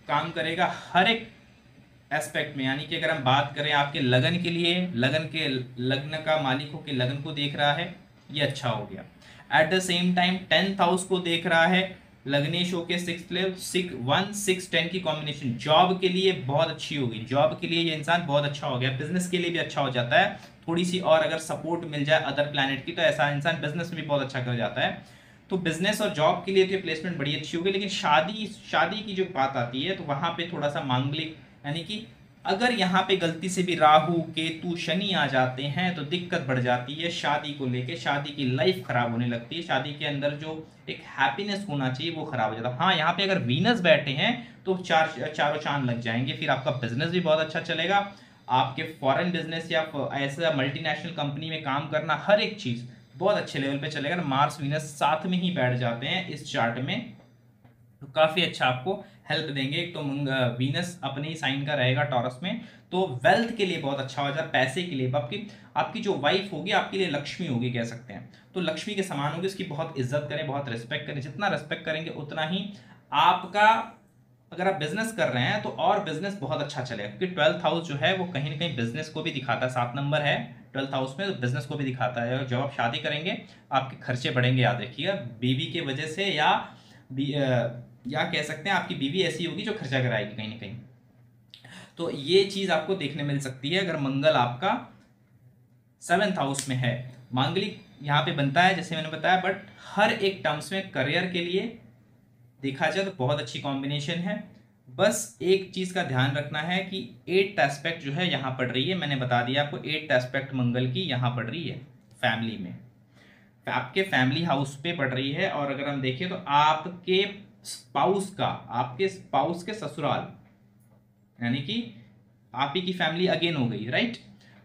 काम करेगा हर एक एस्पेक्ट में, यानी कि अगर हम बात करें आपके लगन के लिए, लग्न का मालिक हो के लगन को देख रहा है, ये अच्छा हो गया। At the same time tenth house को देख रहा है, लग्नेश हो के सिक्स लेव 1 6 10 की कॉम्बिनेशन जॉब के लिए बहुत अच्छी होगी, जॉब के लिए ये इंसान बहुत अच्छा हो गया, बिजनेस के लिए भी अच्छा हो जाता है। थोड़ी सी और अगर सपोर्ट मिल जाए अदर प्लैनेट की तो ऐसा इंसान बिजनेस में भी बहुत अच्छा कर जाता है। तो बिजनेस और जॉब के लिए तो ये प्लेसमेंट बड़ी अच्छी होगी, लेकिन शादी की जो बात आती है तो वहां पे थोड़ा सा मांगलिक, यानी कि अगर यहाँ पे गलती से भी राहु केतु शनि आ जाते हैं तो दिक्कत बढ़ जाती है शादी को लेके, शादी की लाइफ खराब होने लगती है, शादी के अंदर जो एक हैप्पीनेस होना चाहिए वो खराब हो जाता है। हाँ, यहाँ पे अगर वीनस बैठे हैं तो चारों चांद लग जाएंगे, फिर आपका बिजनेस भी बहुत अच्छा चलेगा, आपके फॉरेन बिजनेस या ऐसा मल्टीनेशनल कंपनी में काम करना, हर एक चीज बहुत अच्छे लेवल पे चलेगा। मार्स वीनस साथ में ही बैठ जाते हैं इस चार्ट में तो काफी अच्छा आपको हेल्प देंगे। एक तो वीनस अपने ही साइन का रहेगा टॉरस में, तो वेल्थ के लिए बहुत अच्छा हो जाए, पैसे के लिए आपकी जो वाइफ होगी आपके लिए लक्ष्मी होगी कह सकते हैं, तो लक्ष्मी के समान होगी, उसकी बहुत इज्जत करें, बहुत रिस्पेक्ट करें, जितना रिस्पेक्ट करेंगे उतना ही आपका, अगर आप बिजनेस कर रहे हैं तो और बिजनेस बहुत अच्छा चलेगा, क्योंकि ट्वेल्थ हाउस जो है वो कहीं ना कहीं बिजनेस को भी दिखाता है, 7 नंबर है ट्वेल्थ हाउस में, तो बिजनेस को भी दिखाता है। जब आप शादी करेंगे आपके खर्चे बढ़ेंगे, याद रखिएगा, बीवी के वजह से या कह सकते हैं आपकी बीवी ऐसी होगी जो खर्चा कराएगी कहीं ना कहीं, तो ये चीज आपको देखने मिल सकती है अगर मंगल आपका 7th हाउस में है। मांगलिक यहाँ पे बनता है जैसे मैंने बताया, बट हर एक टर्म्स में करियर के लिए देखा जाए तो बहुत अच्छी कॉम्बिनेशन है। बस एक चीज का ध्यान रखना है कि 8th एस्पेक्ट जो है यहाँ पड़ रही है, मैंने बता दिया आपको 8th एस्पेक्ट मंगल की यहाँ पड़ रही है फैमिली में, आपके फैमिली हाउस पे पड़ रही है। और अगर हम देखें तो आपके स्पाउस के ससुराल, यानी कि आप ही की फैमिली अगेन हो गई, राइट।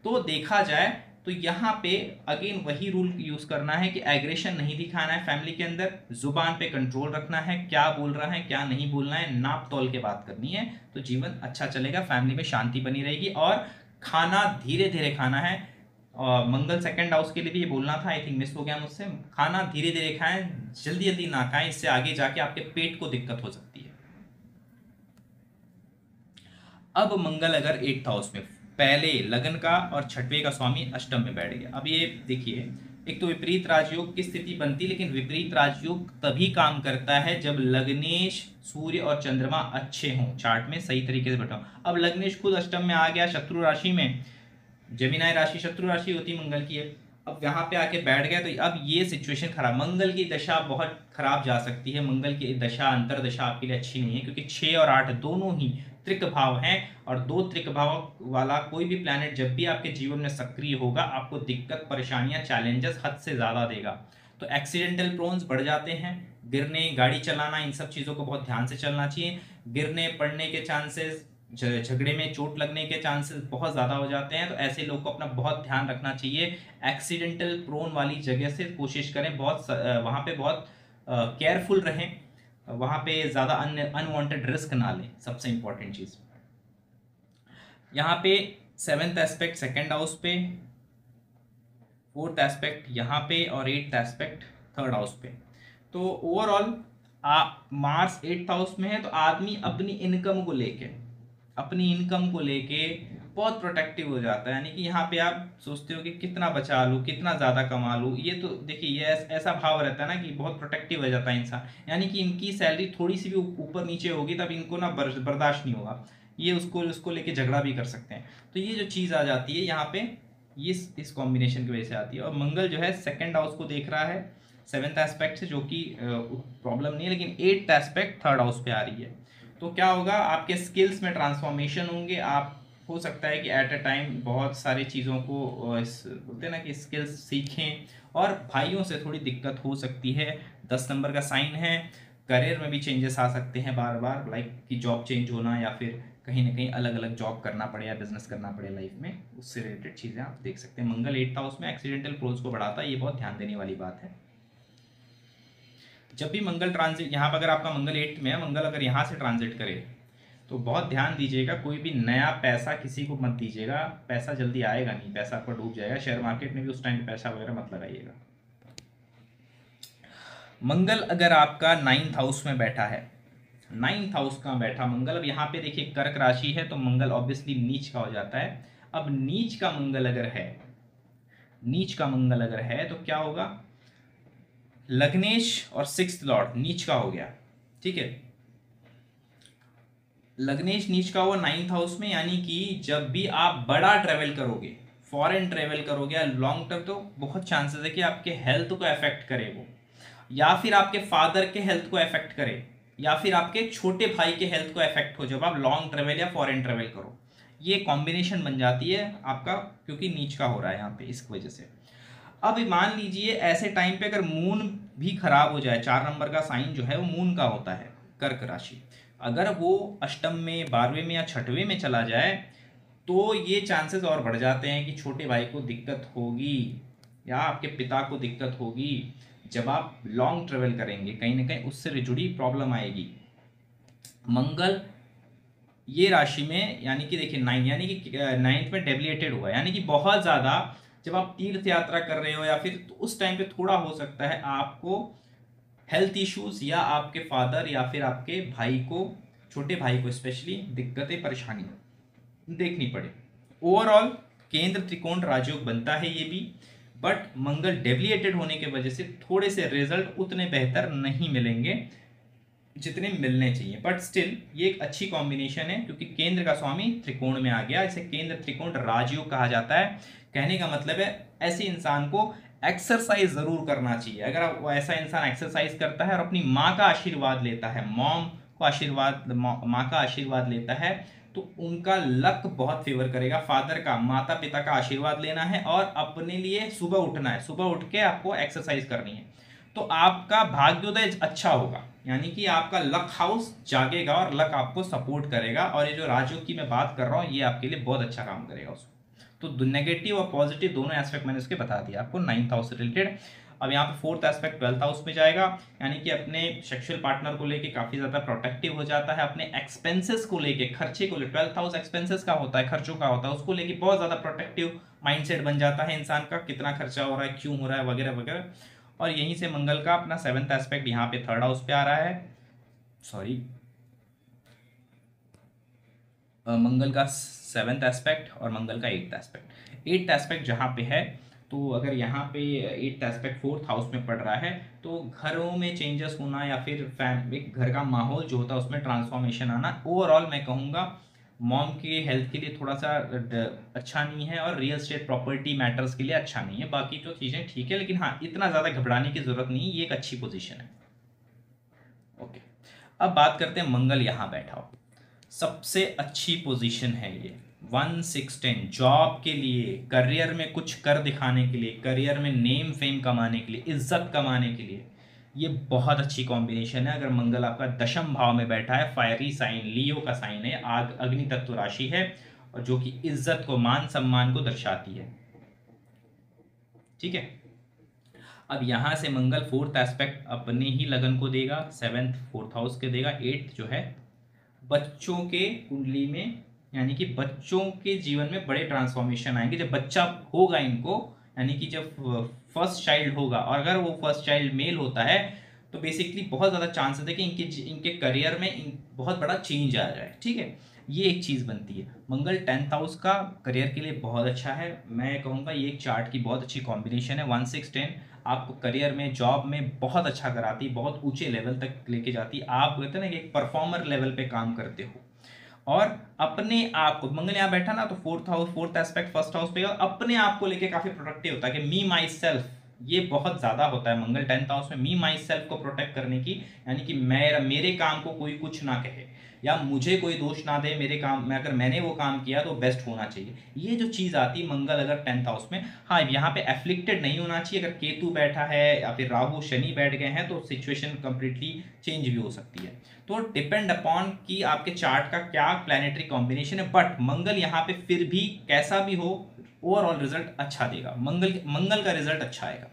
तो देखा जाए तो यहाँ पे अगेन वही रूल यूज करना है कि एग्रेशन नहीं दिखाना है फैमिली के अंदर, जुबान पे कंट्रोल रखना है, क्या बोल रहा है क्या नहीं बोलना है, नाप तोल के बात करनी है, तो जीवन अच्छा चलेगा, फैमिली में शांति बनी रहेगी। और खाना धीरे धीरे खाना है, और मंगल 2nd हाउस के लिए भी ये बोलना था, आई थिंक मिस हो गया मुझसे, खाना धीरे धीरे खाएं, जल्दी जल्दी ना खाएं, इससे आगे जाके आपके पेट को दिक्कत हो सकती है। अब मंगल अगर 8th हाउस में पहले लगन का और 6वें का स्वामी अष्टम में बैठ गया, अब ये देखिए, एक तो विपरीत राजयोग की स्थिति बनती, लेकिन विपरीत राजयोग तभी काम करता है जब लग्नेश सूर्य और चंद्रमा अच्छे हों, चार्ट में सही तरीके से बैठा हो। अब लग्नेश खुद अष्टम में आ गया, शत्रु राशि में, जमीनाय राशि शत्रु राशि होती मंगल की है, अब यहाँ पे आके बैठ गया, तो अब ये सिचुएशन खराब, मंगल की दशा बहुत खराब जा सकती है। मंगल की दशा अंतरदशा आपके लिए अच्छी नहीं है, क्योंकि 6 और 8 दोनों ही त्रिक भाव हैं, और 2 त्रिक भाव वाला कोई भी प्लैनेट जब भी आपके जीवन में सक्रिय होगा आपको दिक्कत परेशानियां चैलेंजेस हद से ज्यादा देगा। तो एक्सीडेंटल प्रोन्स बढ़ जाते हैं, गिरने गाड़ी चलाना इन सब चीज़ों को बहुत ध्यान से चलना चाहिए, गिरने पड़ने के चांसेस, झगड़े में चोट लगने के चांसेस बहुत ज़्यादा हो जाते हैं। तो ऐसे लोग को अपना बहुत ध्यान रखना चाहिए। एक्सीडेंटल प्रोन वाली जगह से कोशिश करें, वहाँ पे बहुत केयरफुल रहें, वहाँ पे ज़्यादा अनवांटेड रिस्क ना लें, सबसे इंपॉर्टेंट चीज़। यहाँ पे 7th एस्पेक्ट सेकेंड हाउस पे, 4th एस्पेक्ट यहाँ पे और 8th एस्पेक्ट 3rd हाउस पे। तो ओवरऑल मार्स 8th हाउस में है, तो आदमी अपनी इनकम को लेके बहुत प्रोटेक्टिव हो जाता है। यानी कि यहाँ पे आप सोचते हो कि कितना बचा लूँ, कितना ज़्यादा कमा लूँ। ये तो देखिए, ये ऐसा भाव रहता है ना कि बहुत प्रोटेक्टिव हो जाता है इंसान। यानी कि इनकी सैलरी थोड़ी सी भी ऊपर नीचे होगी तब इनको ना बर्दाश्त नहीं होगा, ये उसको लेके झगड़ा भी कर सकते हैं। तो ये जो चीज़ आ जाती है यहाँ पे, ये इस कॉम्बिनेशन की वजह से आती है। और मंगल जो है सेकेंड हाउस को देख रहा है 7th एस्पेक्ट से, जो कि प्रॉब्लम नहीं है, लेकिन 8th एस्पेक्ट 3rd हाउस पे आ रही है। तो क्या होगा, आपके स्किल्स में ट्रांसफॉर्मेशन होंगे। आप हो सकता है कि एट अ टाइम बहुत सारी चीज़ों को बोलते हैं ना कि स्किल्स सीखें, और भाइयों से थोड़ी दिक्कत हो सकती है। 10 नंबर का साइन है। करियर में भी चेंजेस आ सकते हैं बार बार, लाइक कि जॉब चेंज होना या फिर कहीं ना कहीं अलग अलग जॉब करना पड़े या बिजनेस करना पड़े लाइफ में, उससे रिलेटेड चीज़ें आप देख सकते हैं। मंगल 8th हाउस में एक्सीडेंटल प्रोज को बढ़ाता है, ये बहुत ध्यान देने वाली बात है। जब भी मंगल ट्रांजिट, यहाँ पर अगर आपका मंगल 8th में है, मंगल अगर यहाँ से ट्रांजिट करे तो बहुत ध्यान दीजिएगा, कोई भी नया पैसा किसी को मत दीजिएगा, पैसा जल्दी आएगा नहीं, पैसा आपका डूब जाएगा। शेयर मार्केट में भी उस टाइम पे पैसा वगैरह मत लगाइएगा। मंगल अगर आपका 9th हाउस में बैठा है, 9th हाउस का बैठा मंगल, अब यहाँ पे देखिए कर्क राशि है तो मंगल ऑब्वियसली नीच का हो जाता है। अब नीच का मंगल अगर है तो क्या होगा, लग्नेश और 6th लॉर्ड नीच का हो गया, ठीक है। लग्नेश नीच का हुआ 9th हाउस में, यानी कि जब भी आप बड़ा ट्रेवल करोगे, फॉरेन ट्रेवल करोगे या लॉन्ग टर्म, तो बहुत चांसेस है कि आपके हेल्थ को अफेक्ट करे वो, या फिर आपके फादर के हेल्थ को अफेक्ट करे, या फिर आपके छोटे भाई के हेल्थ को अफेक्ट हो जब आप लॉन्ग ट्रेवल या फॉरेन ट्रेवल करो। ये कॉम्बिनेशन बन जाती है आपका, क्योंकि नीच का हो रहा है यहाँ पे, इस वजह से। अब मान लीजिए ऐसे टाइम पे अगर मून भी खराब हो जाए, 4 नंबर का साइन जो है वो मून का होता है, कर्क राशि, अगर वो अष्टम में, 12वें में या 6वें में चला जाए तो ये चांसेस और बढ़ जाते हैं कि छोटे भाई को दिक्कत होगी या आपके पिता को दिक्कत होगी। जब आप लॉन्ग ट्रेवल करेंगे कहीं ना कहीं उससे जुड़ी प्रॉब्लम आएगी। मंगल ये राशि में, यानी कि देखिए 9 यानी कि 9th में डेबिलिएटेड हुआ, यानी कि बहुत ज़्यादा जब आप तीर्थ यात्रा कर रहे हो या फिर तो उस टाइम पे थोड़ा हो सकता है आपको हेल्थ इश्यूज, या आपके फादर या फिर आपके भाई को, छोटे भाई को स्पेशली दिक्कतें परेशानी देखनी पड़े। ओवरऑल केंद्र त्रिकोण राजयोग बनता है ये भी, बट मंगल डेविएटेड होने की वजह से थोड़े से रिजल्ट उतने बेहतर नहीं मिलेंगे जितने मिलने चाहिए। बट स्टिल ये एक अच्छी कॉम्बिनेशन है, क्योंकि केंद्र का स्वामी त्रिकोण में आ गया। इसे केंद्र त्रिकोण राजयोग कहा जाता है। कहने का मतलब है ऐसे इंसान को एक्सरसाइज जरूर करना चाहिए। अगर वो ऐसा इंसान एक्सरसाइज करता है और अपनी माँ का आशीर्वाद लेता है, माँ का आशीर्वाद लेता है, तो उनका लक बहुत फेवर करेगा। फादर का, माता पिता का आशीर्वाद लेना है और अपने लिए सुबह उठना है, सुबह उठ के आपको एक्सरसाइज करनी है, तो आपका भाग्योदय अच्छा होगा। यानी कि आपका लक हाउस जागेगा और लक आपको सपोर्ट करेगा। और ये जो राजयोग की मैं बात कर रहा हूँ, ये आपके लिए बहुत अच्छा काम करेगा उसको। तो नेगेटिव और पॉजिटिव दोनों एस्पेक्ट मैंने उसके बता दिया आपको 9th हाउस से रिलेटेड। अब यहाँ पे 4th एस्पेक्ट 12th हाउस में जाएगा, यानी कि अपने सेक्सुअल पार्टनर को लेके काफ़ी ज़्यादा प्रोटेक्टिव हो जाता है। अपने एक्सपेंसेस को लेके, खर्चे को लेकर, 12th हाउस एक्सपेंसेस का होता है, खर्चों का होता है, उसको लेके बहुत ज़्यादा प्रोटेक्टिव माइंडसेट बन जाता है इंसान का, कितना खर्चा हो रहा है, क्यों हो रहा है, वगैरह वगैरह। और यहीं से मंगल का अपना 7th एस्पेक्ट यहाँ पे 3rd हाउस पे आ रहा है। सॉरी, मंगल का 7th एस्पेक्ट और मंगल का 8th एस्पेक्ट। 8th एस्पेक्ट जहाँ पे है, तो अगर यहाँ पे 8th एस्पेक्ट 4th हाउस में पड़ रहा है, तो घरों में चेंजेस होना या फिर एक घर का माहौल जो होता है उसमें ट्रांसफॉर्मेशन आना। ओवरऑल मैं कहूँगा मॉम के हेल्थ के लिए थोड़ा सा अच्छा नहीं है, और रियल स्टेट प्रॉपर्टी मैटर्स के लिए अच्छा नहीं है। बाकी तो चीज़ें ठीक है, लेकिन हाँ, इतना ज़्यादा घबराने की ज़रूरत नहीं, ये एक अच्छी पोजीशन है। ओके, अब बात करते हैं मंगल यहाँ बैठा हो, सबसे अच्छी पोजीशन है ये 1-6-10, जॉब के लिए, करियर में कुछ कर दिखाने के लिए, करियर में नेम फेम कमाने के लिए, इज्जत कमाने के लिए, ये बहुत अच्छी कॉम्बिनेशन है। अगर मंगल आपका दशम भाव में बैठा है, फायरी साइन, लियो का साइन है, आग अग्नि तत्व राशि है, और जो कि इज्जत को, मान सम्मान को दर्शाती है। ठीक है, अब यहां से मंगल फोर्थ एस्पेक्ट अपने ही लगन को देगा, सेवेंथ फोर्थ हाउस के देगा, एट्थ जो है बच्चों के कुंडली में, यानी कि बच्चों के जीवन में बड़े ट्रांसफॉर्मेशन आएंगे जब बच्चा होगा इनको, यानी कि जब फर्स्ट चाइल्ड होगा, और अगर वो फर्स्ट चाइल्ड मेल होता है तो बेसिकली बहुत ज़्यादा चांसेस है कि इनके करियर में बहुत बड़ा चेंज आ जाए। ठीक है, ये एक चीज़ बनती है। मंगल 10th हाउस का करियर के लिए बहुत अच्छा है, मैं कहूँगा ये एक चार्ट की बहुत अच्छी कॉम्बिनेशन है। 1 6 10 आपको करियर में, जॉब में बहुत अच्छा कराती, बहुत ऊंचे लेवल तक लेके जाती। आप कहते हैं ना कि एक परफॉर्मर लेवल पे काम करते हो, और अपने आप को, मंगल यहाँ बैठा ना तो fourth house, fourth aspect first house पे, अपने आप को लेके काफी प्रोडक्टिव होता है कि मी माई सेल्फ, ये बहुत ज्यादा होता है मंगल 10th हाउस में, मी माई सेल्फ को प्रोटेक्ट करने की, यानी कि मेरे काम को कोई कुछ ना कहे या मुझे कोई दोष ना दे, मेरे काम में अगर मैंने वो काम किया तो बेस्ट होना चाहिए, ये जो चीज़ आती है मंगल अगर 10th हाउस में। हाँ, यहाँ पे एफ्लिक्टेड नहीं होना चाहिए, अगर केतु बैठा है या फिर राहु शनि बैठ गए हैं तो सिचुएशन कंप्लीटली चेंज भी हो सकती है। तो डिपेंड अपॉन कि आपके चार्ट का क्या प्लैनेटरी कॉम्बिनेशन है, बट मंगल यहाँ पे फिर भी कैसा भी हो ओवरऑल रिजल्ट अच्छा देगा, मंगल का रिजल्ट अच्छा आएगा।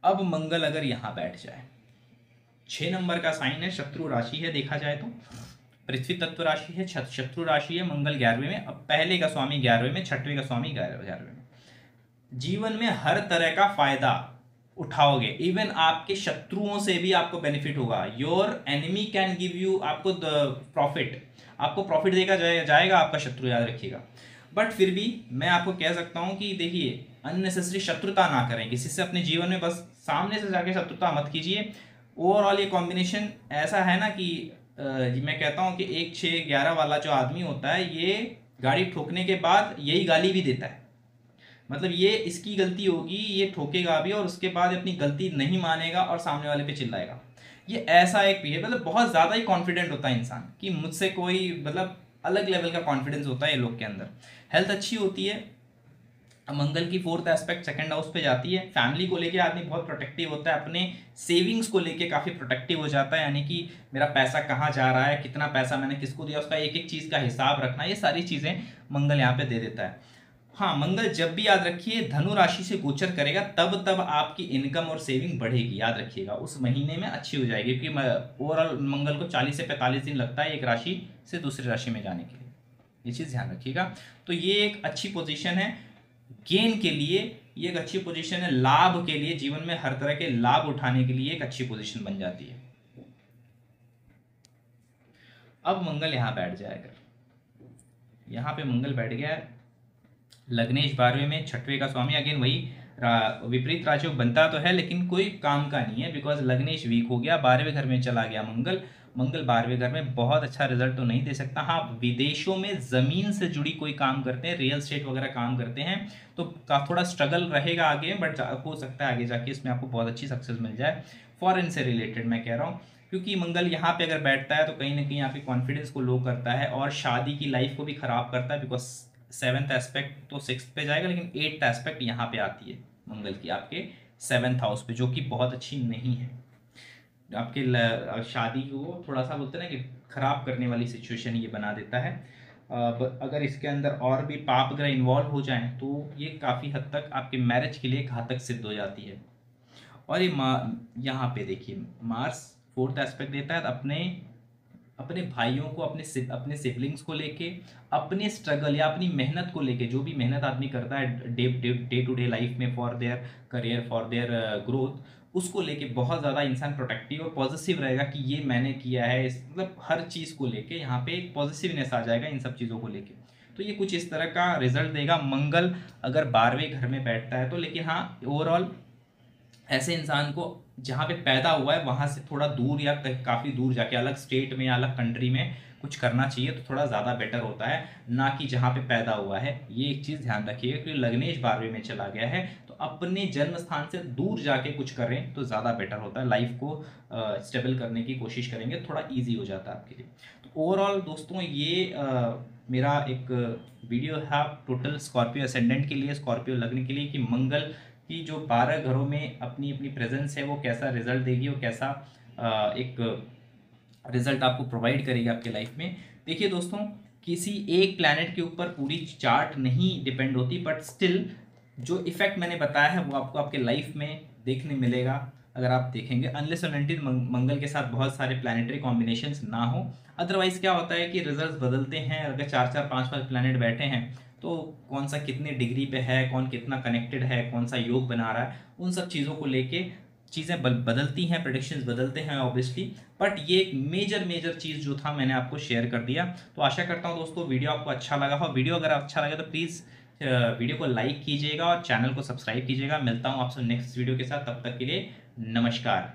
अब मंगल अगर यहां बैठ जाए, 6 नंबर का साइन है, शत्रु राशि है, देखा जाए तो पृथ्वी तत्व राशि है, शत्रु राशि है, मंगल 11वें में, अब पहले का स्वामी 11वें में, छठवें का स्वामी 11वें में। जीवन में हर तरह का फायदा उठाओगे, इवन आपके शत्रुओं से भी आपको बेनिफिट होगा। Your enemy can give you, आपको प्रॉफिट, आपको प्रॉफिट देगा जाएगा आपका शत्रु, याद रखिएगा। बट फिर भी मैं आपको कह सकता हूं कि देखिए, अननेसेसरी शत्रुता ना करें किसी से अपने जीवन में, बस सामने से जाके शत्रुता मत कीजिए। ओवरऑल ये कॉम्बिनेशन ऐसा है ना कि मैं कहता हूं कि 1 6 11 वाला जो आदमी होता है, ये गाड़ी ठोकने के बाद यही गाली भी देता है, मतलब ये इसकी गलती होगी, ये ठोकेगा भी और उसके बाद अपनी गलती नहीं मानेगा और सामने वाले पे चिल्लाएगा। ये ऐसा एक भी है, मतलब बहुत ज़्यादा ही कॉन्फिडेंट होता है इंसान कि मुझसे कोई, मतलब अलग लेवल का कॉन्फिडेंस होता है ये लोग के अंदर। हेल्थ अच्छी होती है, मंगल की फोर्थ एस्पेक्ट सेकंड हाउस पे जाती है। फैमिली को लेके आदमी बहुत प्रोटेक्टिव होता है, अपने सेविंग्स को लेके काफ़ी प्रोटेक्टिव हो जाता है, यानी कि मेरा पैसा कहाँ जा रहा है, कितना पैसा मैंने किसको दिया, उसका एक एक चीज़ का हिसाब रखना, ये सारी चीज़ें मंगल यहाँ पे दे देता है। हाँ, मंगल जब भी, याद रखिए, धनु राशि से गोचर करेगा तब तब आपकी इनकम और सेविंग बढ़ेगी, याद रखिएगा, उस महीने में अच्छी हो जाएगी, क्योंकि ओवरऑल मंगल को 40 से 45 दिन लगता है एक राशि से दूसरी राशि में जाने के लिए, ये चीज़ ध्यान रखिएगा। तो ये एक अच्छी पोजीशन है गेन के लिए, ये एक अच्छी पोजीशन है लाभ के लिए, जीवन में हर तरह के लाभ उठाने के लिए एक अच्छी पोजीशन बन जाती है। अब मंगल यहाँ बैठ जाएगा, यहाँ पे मंगल बैठ गया है, लग्नेश 12वें में, छठवें का स्वामी, अगेन वही विपरीत राजयोग बनता तो है लेकिन कोई काम का नहीं है, बिकॉज लग्नेश वीक हो गया, 12वें घर में चला गया मंगल। मंगल 12वें घर में बहुत अच्छा रिजल्ट तो नहीं दे सकता। हाँ, विदेशों में ज़मीन से जुड़ी कोई काम करते हैं, रियल स्टेट वगैरह काम करते हैं, तो थोड़ा स्ट्रगल रहेगा आगे, बट हो सकता है आगे जाके इसमें आपको बहुत अच्छी सक्सेस मिल जाए। फॉरेन से रिलेटेड मैं कह रहा हूँ, क्योंकि मंगल यहाँ पे अगर बैठता है तो कहीं ना कहीं आपके कॉन्फिडेंस को लो करता है और शादी की लाइफ को भी ख़राब करता है, बिकॉज 7th एस्पेक्ट तो 6th पे जाएगा, लेकिन 8th एस्पेक्ट यहाँ पे आती है मंगल की आपके 7th हाउस पे, जो कि बहुत अच्छी नहीं है, आपके शादी को थोड़ा सा बोलते हैं ना कि खराब करने वाली सिचुएशन ये बना देता है। अगर इसके अंदर और भी पाप ग्रह इन्वॉल्व हो जाएं तो ये काफ़ी हद तक आपके मैरिज के लिए घातक सिद्ध हो जाती है। और ये यहाँ पे देखिए, मार्स फोर्थ एस्पेक्ट देता है अपने भाइयों को, अपने सिबलिंग्स को लेके, अपने स्ट्रगल या अपनी मेहनत को लेके, जो भी मेहनत आदमी करता है डे टू डे लाइफ में for their career, for their growth, उसको लेके बहुत ज़्यादा इंसान प्रोटेक्टिव और पॉजिटिव रहेगा कि ये मैंने किया है, मतलब हर चीज़ को लेके यहाँ पे एक पॉजिटिवनेस आ जाएगा इन सब चीज़ों को लेके। तो ये कुछ इस तरह का रिजल्ट देगा मंगल अगर 12वें घर में बैठता है तो। लेकिन हाँ, ओवरऑल ऐसे इंसान को जहाँ पे पैदा हुआ है वहाँ से थोड़ा दूर या काफ़ी दूर जाके अलग स्टेट में या अलग कंट्री में कुछ करना चाहिए तो थोड़ा ज़्यादा बेटर होता है, ना कि जहाँ पे पैदा हुआ है। ये एक चीज़ ध्यान रखिएगा कि लग्नेश 12वें में चला गया है तो अपने जन्म स्थान से दूर जाके कुछ करें तो ज़्यादा बेटर होता है। लाइफ को स्टेबल करने की कोशिश करेंगे, थोड़ा ईजी हो जाता है आपके लिए। तो ओवरऑल दोस्तों ये मेरा एक वीडियो है टोटल स्कॉर्पियो असेंडेंट के लिए, स्कॉर्पियो लगने के लिए, कि मंगल की जो 12 घरों में अपनी अपनी प्रेजेंस है वो कैसा रिजल्ट देगी और कैसा एक रिजल्ट आपको प्रोवाइड करेगी आपके लाइफ में। देखिए दोस्तों, किसी एक प्लैनेट के ऊपर पूरी चार्ट नहीं डिपेंड होती, बट स्टिल जो इफेक्ट मैंने बताया है वो आपको आपके लाइफ में देखने मिलेगा अगर आप देखेंगे, अनलेस और अनटिल मंगल के साथ बहुत सारे प्लानिटरी कॉम्बिनेशंस ना हो। अदरवाइज क्या होता है कि रिजल्ट्स बदलते हैं। अगर 4-4 5-5 प्लैनेट बैठे हैं तो कौन सा कितने डिग्री पे है, कौन कितना कनेक्टेड है, कौन सा योग बना रहा है, उन सब चीज़ों को लेके चीज़ें बदलती हैं, प्रेडिक्शंस बदलते हैं ऑब्वियसली। बट ये एक मेजर चीज़ जो था मैंने आपको शेयर कर दिया। तो आशा करता हूँ दोस्तों वीडियो आपको अच्छा लगा हो। वीडियो अगर अच्छा लगे तो प्लीज़ वीडियो को लाइक कीजिएगा और चैनल को सब्सक्राइब कीजिएगा। मिलता हूँ आपसे नेक्स्ट वीडियो के साथ, तब तक के लिए नमस्कार।